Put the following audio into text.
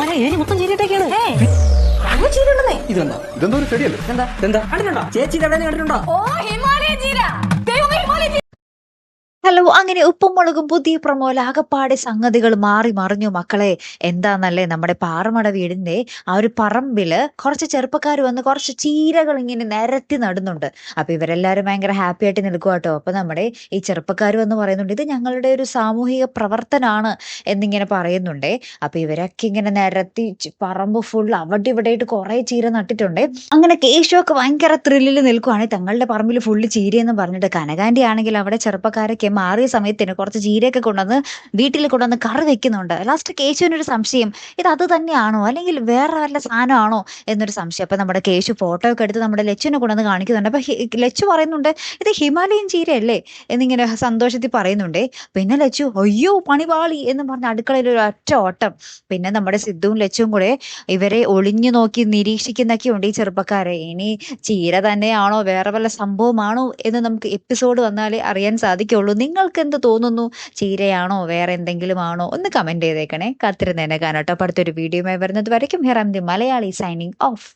ഏരി മൊത്തം ചീരിട്ടൊക്കെയാണ്. ഇതെന്താ ഇതെന്തോ ഒരു ചെടിയല്ലേ? എന്താ കണ്ടിട്ടുണ്ടോ? ചേച്ചി എവിടെ കണ്ടിട്ടുണ്ടോ? ഹലോ, അങ്ങനെ ഉപ്പും മുളകും പുതിയ പ്രൊമോയിൽ ആകപ്പാടെ സംഗതികൾ മാറി മറിഞ്ഞു മക്കളെ. എന്താന്നല്ലേ, നമ്മുടെ പാറമട വീടിന്റെ ആ ഒരു പറമ്പില് കുറച്ച് ചെറുപ്പക്കാർ വന്ന് കുറച്ച് ചീരകൾ ഇങ്ങനെ നിരത്തി നടുന്നുണ്ട്. അപ്പൊ ഇവരെല്ലാരും ഭയങ്കര ഹാപ്പി ആയിട്ട് നിൽക്കുക കേട്ടോ. അപ്പൊ നമ്മുടെ ഈ ചെറുപ്പക്കാർ വന്ന് പറയുന്നുണ്ട്, ഇത് ഞങ്ങളുടെ ഒരു സാമൂഹിക പ്രവർത്തനാണ് എന്നിങ്ങനെ പറയുന്നുണ്ടേ. അപ്പൊ ഇവരൊക്കെ ഇങ്ങനെ നിരത്തി പറമ്പ് ഫുൾ അവിടെ ഇവിടെ ആയിട്ട് കുറെ ചീര നട്ടിട്ടുണ്ട്. അങ്ങനെ കേശുവൊക്കെ ഭയങ്കര ത്രില്ലിൽ നിൽക്കുവാണ്. തങ്ങളുടെ പറമ്പിൽ ഫുള്ള് ചീരയെന്ന് പറഞ്ഞിട്ട് കനകാന്റി ആണെങ്കിൽ അവിടെ ചെറുപ്പക്കാരൊക്കെ മാറിയ സമയത്തിന് കുറച്ച് ചീരയൊക്കെ കൊണ്ടുവന്ന് വീട്ടിൽ കൊണ്ടുവന്ന് കറി വെക്കുന്നുണ്ട്. ലാസ്റ്റ് കേശുവിനൊരു സംശയം, ഇത് അത് തന്നെയാണോ അല്ലെങ്കിൽ വേറെ വല്ല സാധനമാണോ എന്നൊരു സംശയം. അപ്പൊ നമ്മുടെ കേശു ഫോട്ടോ ഒക്കെ എടുത്ത് നമ്മുടെ ലച്ചുവിനെ കൊണ്ടുവന്ന് കാണിക്കുന്നുണ്ട്. അപ്പൊ ലച്ചു പറയുന്നുണ്ട്, ഇത് ഹിമാലയൻ ചീരയല്ലേ എന്നിങ്ങനെ സന്തോഷത്തിൽ പറയുന്നുണ്ടേ. പിന്നെ ലച്ചു അയ്യോ പണിപാളി എന്ന് പറഞ്ഞ അടുക്കളയിൽ ഒരു ഒറ്റ ഓട്ടം. പിന്നെ നമ്മുടെ സിദ്ധുവും ലച്ചുവും കൂടെ ഇവരെ ഒളിഞ്ഞു നോക്കി നിരീക്ഷിക്കുന്നൊക്കെ ഉണ്ട് ഈ ചെറുപ്പക്കാരെ. ഇനി ചീര തന്നെയാണോ വേറെ വല്ല സംഭവമാണോ എന്ന് നമുക്ക് എപ്പിസോഡ് വന്നാലേ അറിയാൻ സാധിക്കുള്ളൂ. നിങ്ങൾക്ക് എന്ത് തോന്നുന്നു? ചീരയാണോ വേറെ എന്തെങ്കിലും ആണോ? ഒന്ന് കമന്റ് ചെയ്തേക്കണേ. കാത്തിരുന്നേനെ കാണാട്ടോ. അടുത്തൊരു വീഡിയോയുമായി വരുന്നത് വരയ്ക്കും Hiram the Malayali signing off.